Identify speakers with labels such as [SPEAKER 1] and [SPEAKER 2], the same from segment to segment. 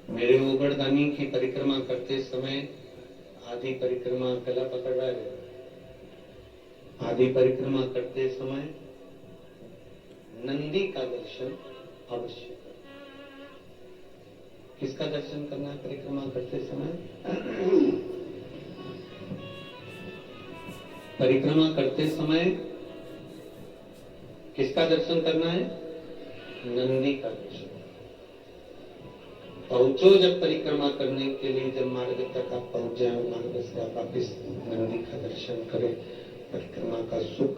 [SPEAKER 1] मेरे ओगड़दानी की परिक्रमा करते समय आधी परिक्रमा गला पकड़ रहा है, आधी परिक्रमा करते समय नंदी का दर्शन अवश्य करें। किसका दर्शन करना है परिक्रमा करते समय? परिक्रमा करते समय किसका दर्शन करना है? नंदी का दर्शन। पहुंचो जब परिक्रमा करने के लिए, जब मार्ग तक आप पहुंच जाए, मार्ग से आप वापिस नंदी का दर्शन करें, परिक्रमा का सुख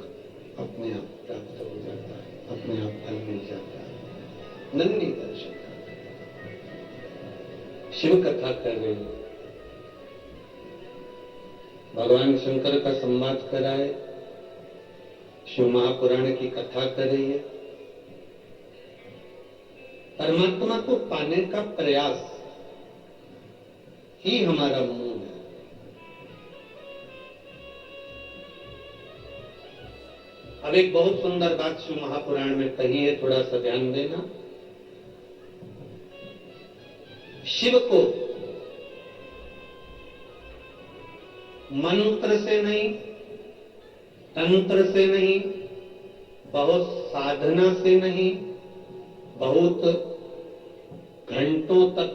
[SPEAKER 1] अपने आप प्राप्त हो जाता है, अपने आप फल मिल जाता है। नंदी दर्शन शिव कथा कर रहे हैं, भगवान शंकर का संवाद कराए, शिव महापुराण की कथा कर रही है। परमात्मा को पाने का प्रयास ही हमारा मूल है। अब एक बहुत सुंदर बात शिव महापुराण में कही है, थोड़ा सा ध्यान देना। शिव को मंत्र से नहीं, तंत्र से नहीं, बहुत साधना से नहीं, बहुत घंटों तक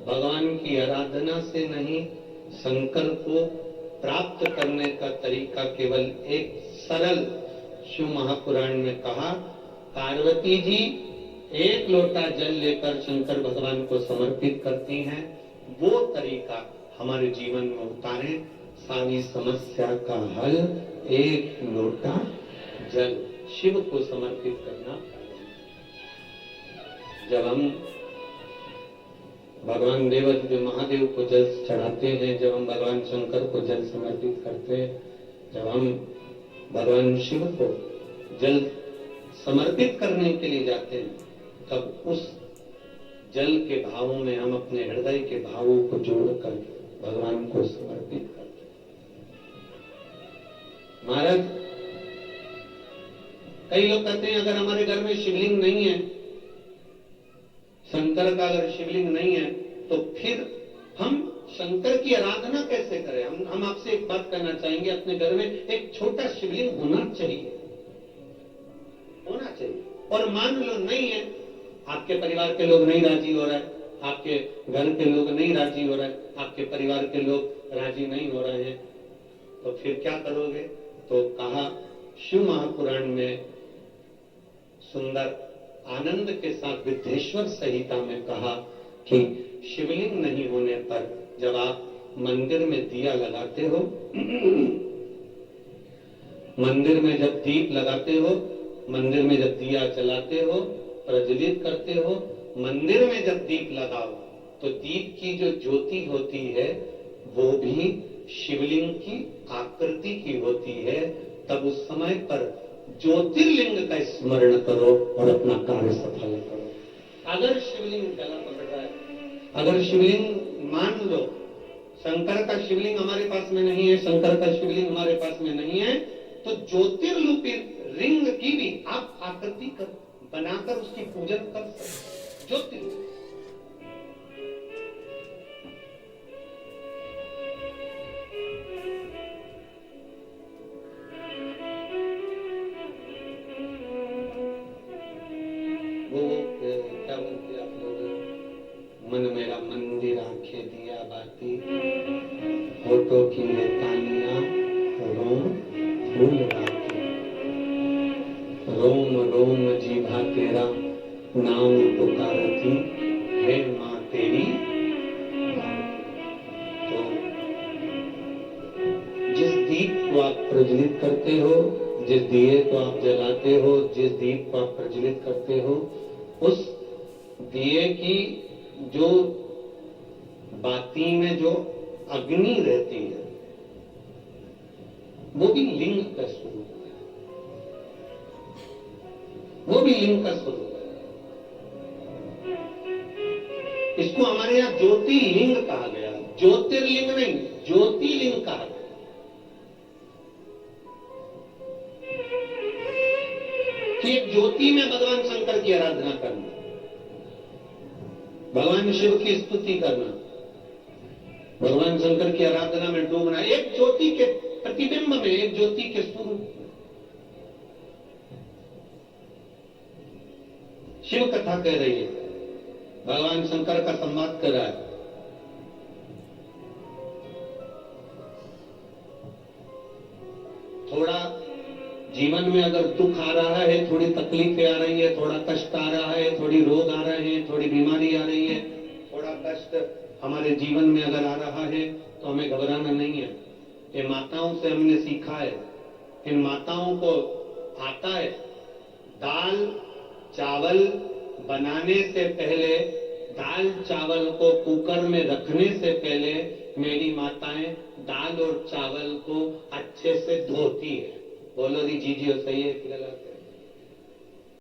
[SPEAKER 1] भगवान की आराधना से नहीं, शंकर को प्राप्त करने का तरीका केवल एक सरल शिव महापुराण में कहा। पार्वती जी एक लोटा जल लेकर शंकर भगवान को समर्पित करती हैं, वो तरीका हमारे जीवन में उतारें, सारी समस्या का हल एक लोटा जल शिव को समर्पित करना। जब हम भगवान देवाधिदेव महादेव को जल चढ़ाते हैं, जब हम भगवान शंकर को जल समर्पित करते हैं, जब हम भगवान शिव को जल समर्पित करने के लिए जाते हैं, तब उस जल के भावों में हम अपने हृदय के भावों को जोड़कर भगवान को समर्पित करते हैं। महाराज, कई लोग कहते हैं अगर हमारे घर में शिवलिंग नहीं है, शंकर का अगर शिवलिंग नहीं है, तो फिर हम शंकर की आराधना कैसे करें? हम आपसे एक बात कहना चाहेंगे, अपने घर में एक छोटा शिवलिंग होना चाहिए, होना चाहिए। और मान लो नहीं है, आपके परिवार के लोग नहीं राजी हो रहे, आपके घर के लोग नहीं राजी हो रहे, आपके परिवार के लोग राजी नहीं हो रहे हैं, तो फिर क्या करोगे? तो कहा शिव महापुराण में सुंदर आनंद के साथ विद्येश्वर संहिता में कहा कि शिवलिंग नहीं होने पर जब आप मंदिर में दिया लगाते हो, मंदिर में जब दीप लगाते हो, मंदिर में जब दिया जलाते हो, प्रज्वलित करते हो, मंदिर में जब दीप लगाओ, तो दीप की जो ज्योति होती है वो भी शिवलिंग की आकृति की होती है। तब उस समय पर ज्योतिर्लिंग का स्मरण करो और अपना कार्य सफल करो। अगर शिवलिंग गला पकड़ रहा है, अगर शिवलिंग मान लो शंकर का शिवलिंग हमारे पास में नहीं है, शंकर का शिवलिंग हमारे पास में नहीं है, तो ज्योतिर्लिपि रिंग की भी आप आकृति कर बनाकर उसकी पूजन कर सकते। ज्योतिर्लिंग क्या बोलते आप लोग? मन मेरा मंदिर आंखें दिया बाती, फोटो की तानिया रोम फूल राती, रोम रोम जीभा तेरा नाम पुकारती है माँ तेरी। तो जिस दीप को आप प्रज्वलित करते हो, जिस दिए को आप जलाते हो, जिस दीप को आप प्रज्वलित करते हो, उस दिए की जो बाती में जो अग्नि रहती है वो भी लिंग का स्वरूप है, वो भी लिंग का स्वरूप है। इसको हमारे यहाँ ज्योतिर्लिंग कहा गया, ज्योतिर्लिंग नहीं, ज्योतिर्लिंग कहा गया। कि एक ज्योति में भगवान शंकर की आराधना करना। भगवान शिव की स्तुति करना, भगवान शंकर की आराधना में डूबना, एक ज्योति के प्रतिबिंब में, एक ज्योति के स्वरूप। शिव कथा कह रही है, भगवान शंकर का संवाद कर रहा है। थोड़ा जीवन में अगर दुख आ रहा है, थोड़ी तकलीफें आ रही है, थोड़ा कष्ट आ रहा है, थोड़ी रोग आ रहे हैं, थोड़ी बीमारी आ रही है, थोड़ा कष्ट हमारे जीवन में अगर आ रहा है तो हमें घबराना नहीं है। ये माताओं से हमने सीखा है, इन माताओं को आता है दाल चावल बनाने से पहले, दाल चावल को कुकर में रखने से पहले मेरी माताएं दाल और चावल को अच्छे से धोती है। बोलो दी जी जी, सही है कि गलत है?